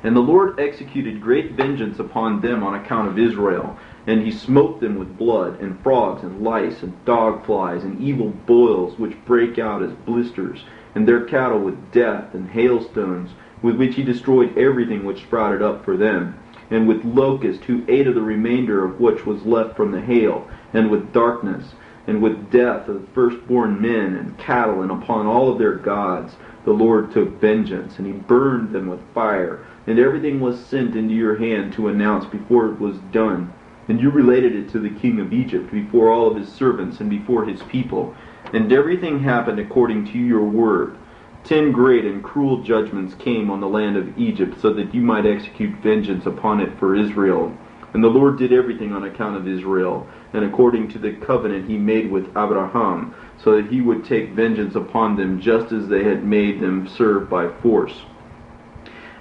And the Lord executed great vengeance upon them on account of Israel. And he smote them with blood, and frogs, and lice, and dog flies, and evil boils, which break out as blisters, and their cattle with death, and hailstones, with which he destroyed everything which sprouted up for them, and with locusts, who ate of the remainder of which was left from the hail, and with darkness, and with death of the firstborn men and cattle, and upon all of their gods the Lord took vengeance, and he burned them with fire, and everything was sent into your hand to announce before it was done. And you related it to the king of Egypt before all of his servants and before his people. And everything happened according to your word. 10 great and cruel judgments came on the land of Egypt, so that you might execute vengeance upon it for Israel. And the Lord did everything on account of Israel, and according to the covenant he made with Abraham, so that he would take vengeance upon them, just as they had made them serve by force.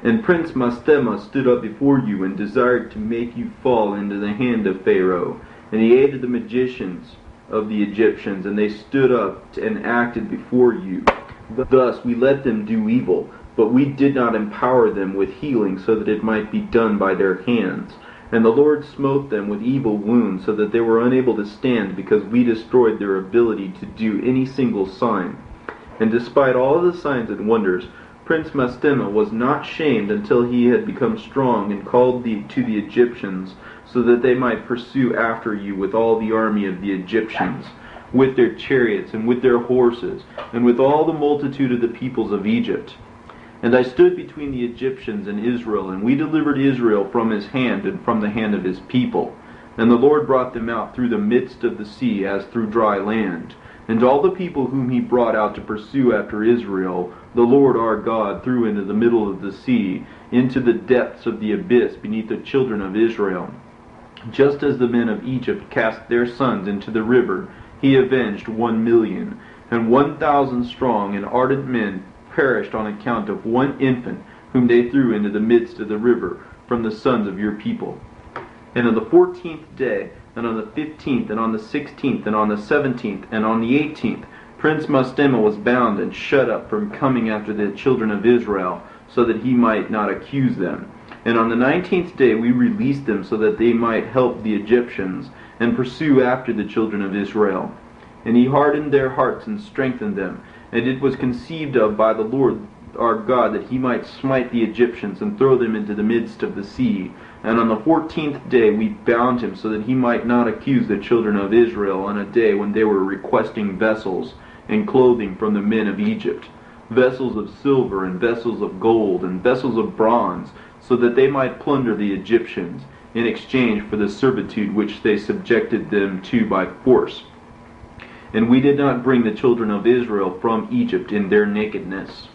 And Prince Mastema stood up before you, and desired to make you fall into the hand of Pharaoh. And he aided the magicians of the Egyptians, and they stood up and acted before you. Thus we let them do evil, but we did not empower them with healing, so that it might be done by their hands. And the Lord smote them with evil wounds, so that they were unable to stand, because we destroyed their ability to do any single sign. And despite all of the signs and wonders, Prince Mastema was not shamed until he had become strong, and called to the Egyptians, so that they might pursue after you with all the army of the Egyptians, with their chariots, and with their horses, and with all the multitude of the peoples of Egypt. And I stood between the Egyptians and Israel, and we delivered Israel from his hand and from the hand of his people. And the Lord brought them out through the midst of the sea as through dry land. And all the people whom he brought out to pursue after Israel, the Lord our God threw into the middle of the sea, into the depths of the abyss beneath the children of Israel. Just as the men of Egypt cast their sons into the river, he avenged 1,000,000, and 1,000 strong and ardent men perished on account of one infant, whom they threw into the midst of the river from the sons of your people. And on the 14th day, and on the 15th, and on the 16th, and on the 17th, and on the 18th, Prince Mastema was bound and shut up from coming after the children of Israel, so that he might not accuse them. And on the 19th day we released them, so that they might help the Egyptians, and pursue after the children of Israel. And he hardened their hearts and strengthened them, and it was conceived of by the Lord our God that he might smite the Egyptians and throw them into the midst of the sea. And on the 14th day we bound him, so that he might not accuse the children of Israel on a day when they were requesting vessels and clothing from the men of Egypt, vessels of silver and vessels of gold and vessels of bronze, so that they might plunder the Egyptians in exchange for the servitude which they subjected them to by force. And we did not bring the children of Israel from Egypt in their nakedness.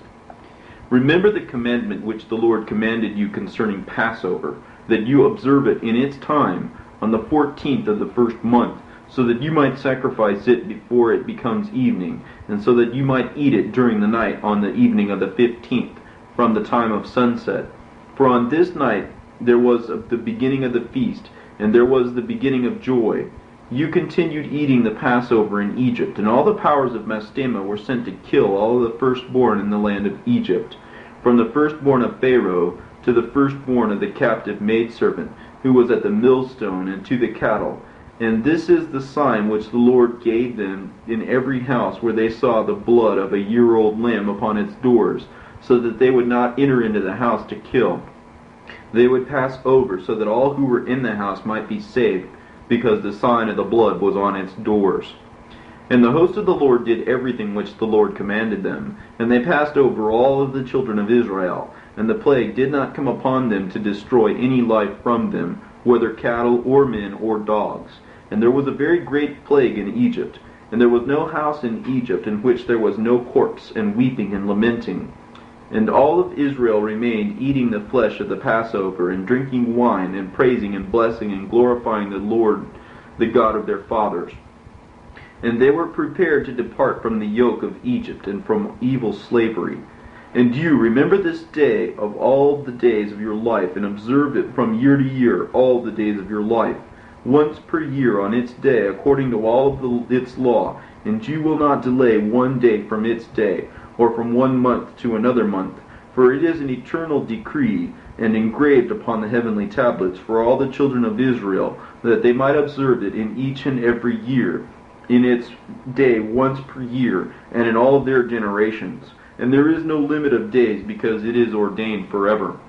Remember the commandment which the Lord commanded you concerning Passover, that you observe it in its time on the 14th of the first month, so that you might sacrifice it before it becomes evening, and so that you might eat it during the night on the evening of the 15th, from the time of sunset. For on this night there was the beginning of the feast, and there was the beginning of joy. You continued eating the Passover in Egypt, and all the powers of Mastema were sent to kill all the firstborn in the land of Egypt, from the firstborn of Pharaoh to the firstborn of the captive maidservant, who was at the millstone, and to the cattle. And this is the sign which the Lord gave them in every house where they saw the blood of a year-old lamb upon its doors, so that they would not enter into the house to kill. They would pass over, so that all who were in the house might be saved, because the sign of the blood was on its doors. And the host of the Lord did everything which the Lord commanded them, and they passed over all of the children of Israel, and the plague did not come upon them to destroy any life from them, whether cattle or men or dogs. And there was a very great plague in Egypt, and there was no house in Egypt in which there was no corpse, and weeping and lamenting. And all of Israel remained eating the flesh of the Passover, and drinking wine, and praising and blessing and glorifying the Lord, the God of their fathers. And they were prepared to depart from the yoke of Egypt and from evil slavery. And you remember this day of all the days of your life, and observe it from year to year all the days of your life, once per year on its day, according to all of its law. And you will not delay one day from its day, or from one month to another month, for it is an eternal decree, and engraved upon the heavenly tablets for all the children of Israel, that they might observe it in each and every year, in its day once per year, and in all of their generations. And there is no limit of days, because it is ordained forever.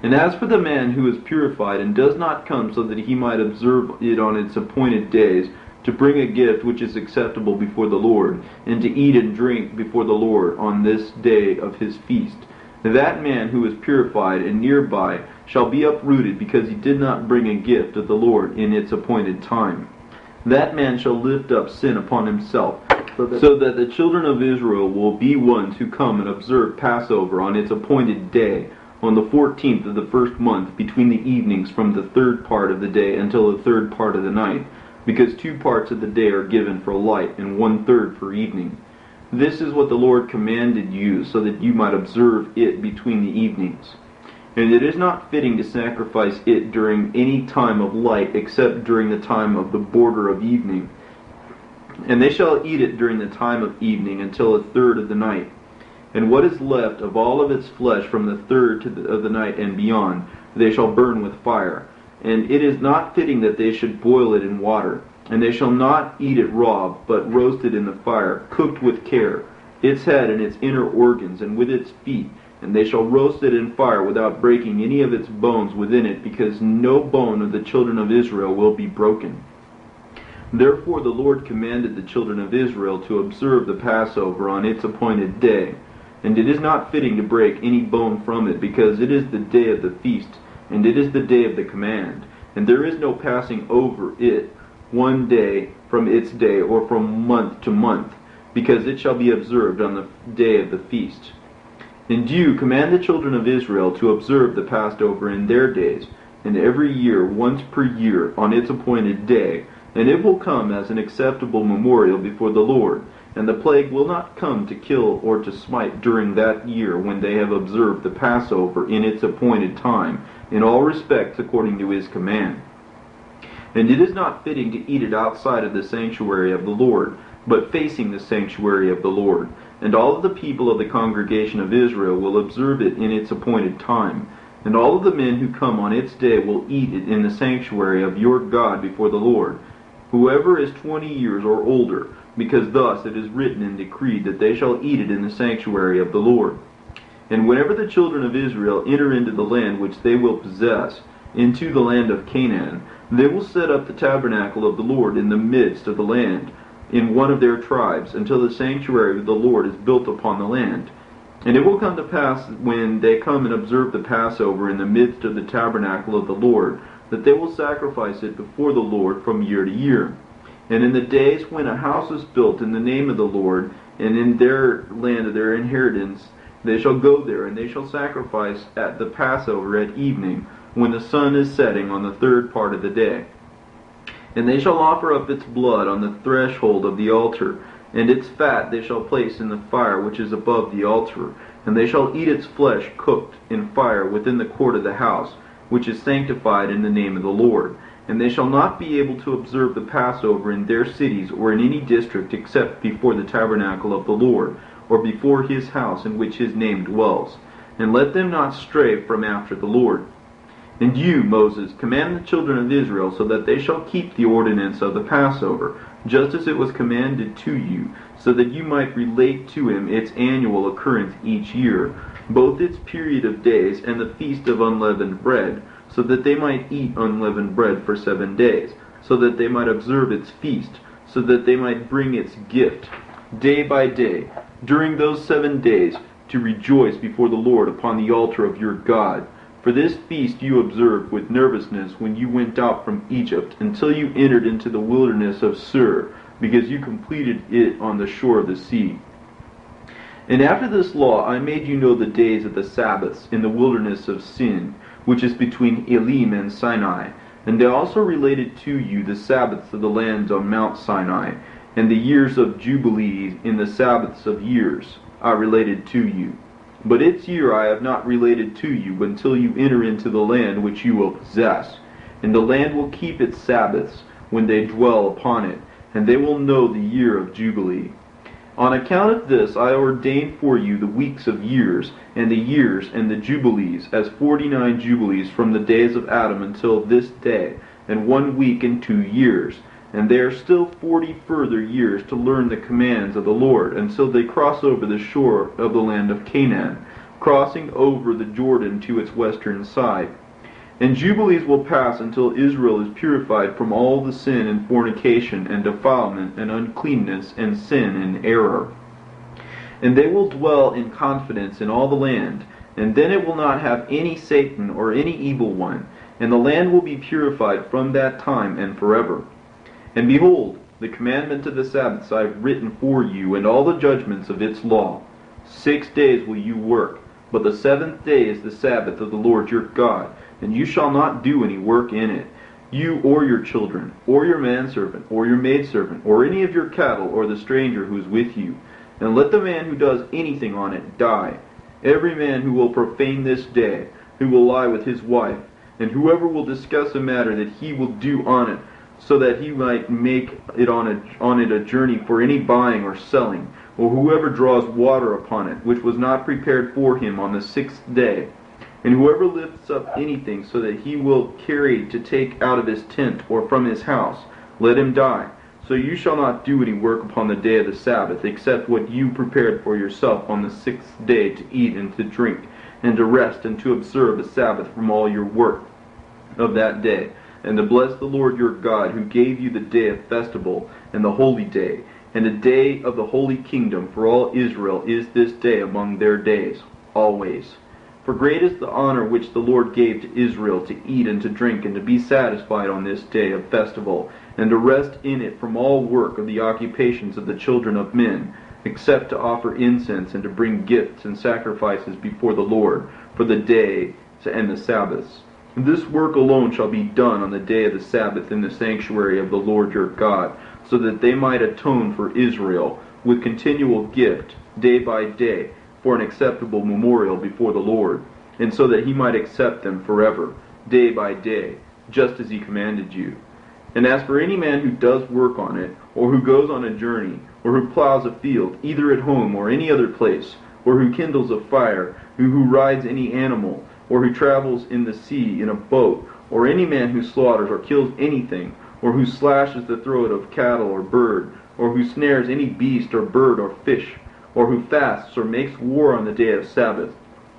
And as for the man who is purified, and does not come so that he might observe it on its appointed days, to bring a gift which is acceptable before the Lord, and to eat and drink before the Lord on this day of his feast, that man who is purified and nearby shall be uprooted, because he did not bring a gift of the Lord in its appointed time. That man shall lift up sin upon himself, so that the children of Israel will be ones who come and observe Passover on its appointed day, on the 14th of the first month, between the evenings from the third part of the day until the third part of the night, because 2 parts of the day are given for light, and 1/3 for evening. This is what the Lord commanded you, so that you might observe it between the evenings. And it is not fitting to sacrifice it during any time of light, except during the time of the border of evening. And they shall eat it during the time of evening until 1/3 of the night. And what is left of all of its flesh from the 1/3 of the night and beyond, they shall burn with fire. And it is not fitting that they should boil it in water. And they shall not eat it raw, but roast it in the fire, cooked with care, its head and its inner organs, and with its feet. And they shall roast it in fire without breaking any of its bones within it, because no bone of the children of Israel will be broken. Therefore the Lord commanded the children of Israel to observe the Passover on its appointed day. And it is not fitting to break any bone from it, because it is the day of the feast, and it is the day of the command. And there is no passing over it one day from its day, or from month to month, because it shall be observed on the day of the feast. And you command the children of Israel to observe the Passover in their days, and every year, once per year, on its appointed day, and it will come as an acceptable memorial before the Lord. And the plague will not come to kill or to smite during that year, when they have observed the Passover in its appointed time, in all respects according to his command. And it is not fitting to eat it outside of the sanctuary of the Lord, but facing the sanctuary of the Lord. And all of the people of the congregation of Israel will observe it in its appointed time. And all of the men who come on its day will eat it in the sanctuary of your God before the Lord, whoever is 20 years or older, because thus it is written and decreed that they shall eat it in the sanctuary of the Lord. And whenever the children of Israel enter into the land which they will possess, into the land of Canaan, they will set up the tabernacle of the Lord in the midst of the land, in one of their tribes, until the sanctuary of the Lord is built upon the land. And it will come to pass, when they come and observe the Passover in the midst of the tabernacle of the Lord, that they will sacrifice it before the Lord from year to year. And in the days when a house is built in the name of the Lord, and in their land of their inheritance, they shall go there, and they shall sacrifice at the Passover at evening, when the sun is setting on the 3rd part of the day. And they shall offer up its blood on the threshold of the altar, and its fat they shall place in the fire which is above the altar. And they shall eat its flesh cooked in fire within the court of the house, which is sanctified in the name of the Lord. And they shall not be able to observe the Passover in their cities or in any district, except before the tabernacle of the Lord, or before his house in which his name dwells. And let them not stray from after the Lord. And you, Moses, command the children of Israel, so that they shall keep the ordinance of the Passover, just as it was commanded to you, so that you might relate to him its annual occurrence each year, both its period of days and the feast of unleavened bread, so that they might eat unleavened bread for 7 days, so that they might observe its feast, so that they might bring its gift day by day, during those 7 days, to rejoice before the Lord upon the altar of your God. For this feast you observed with nervousness when you went out from Egypt, until you entered into the wilderness of Sur, because you completed it on the shore of the sea. And after this law I made you know the days of the Sabbaths in the wilderness of Sin, which is between Elim and Sinai. And they also related to you the Sabbaths of the lands on Mount Sinai, and the years of Jubilees in the Sabbaths of years I related to you. But its year I have not related to you, until you enter into the land which you will possess. And the land will keep its Sabbaths when they dwell upon it, and they will know the year of Jubilee. On account of this I ordain for you the weeks of years, and the years, and the Jubilees, as 49 Jubilees from the days of Adam until this day, and 1 week and 2 years. And there are still 40 further years to learn the commands of the Lord, until they cross over the shore of the land of Canaan, crossing over the Jordan to its western side. And Jubilees will pass until Israel is purified from all the sin and fornication and defilement and uncleanness and sin and error. And they will dwell in confidence in all the land, and then it will not have any Satan or any evil one, and the land will be purified from that time and forever. And behold, the commandment of the Sabbaths I have written for you, and all the judgments of its law. 6 days will you work, but the 7th day is the Sabbath of the Lord your God, and you shall not do any work in it, you or your children, or your manservant, or your maidservant, or any of your cattle, or the stranger who is with you. And let the man who does anything on it die. Every man who will profane this day, who will lie with his wife, and whoever will discuss a matter that he will do on it, so that he might make it on it a journey for any buying or selling, or whoever draws water upon it, which was not prepared for him on the 6th day, and whoever lifts up anything so that he will carry to take out of his tent or from his house, let him die. So you shall not do any work upon the day of the Sabbath, except what you prepared for yourself on the 6th day, to eat and to drink, and to rest, and to observe the Sabbath from all your work of that day, and to bless the Lord your God, who gave you the day of festival, and the holy day, and the day of the holy kingdom. For all Israel is this day among their days, always. For great is the honor which the Lord gave to Israel, to eat and to drink, and to be satisfied on this day of festival, and to rest in it from all work of the occupations of the children of men, except to offer incense, and to bring gifts and sacrifices before the Lord, for the day and the Sabbaths. This work alone shall be done on the day of the Sabbath in the sanctuary of the Lord your God, so that they might atone for Israel with continual gift, day by day, for an acceptable memorial before the Lord, and so that he might accept them forever, day by day, just as he commanded you. And as for any man who does work on it, or who goes on a journey, or who plows a field, either at home or any other place, or who kindles a fire, who rides any animal, or who travels in the sea in a boat, or any man who slaughters or kills anything, or who slashes the throat of cattle or bird, or who snares any beast or bird or fish, or who fasts or makes war on the day of Sabbath,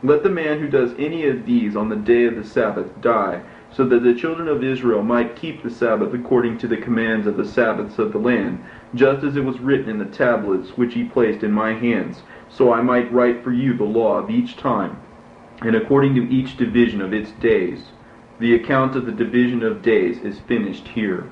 let the man who does any of these on the day of the Sabbath die, so that the children of Israel might keep the Sabbath according to the commands of the Sabbaths of the land, just as it was written in the tablets which he placed in my hands, so I might write for you the law of each time, and according to each division of its days. The account of the division of days is finished here.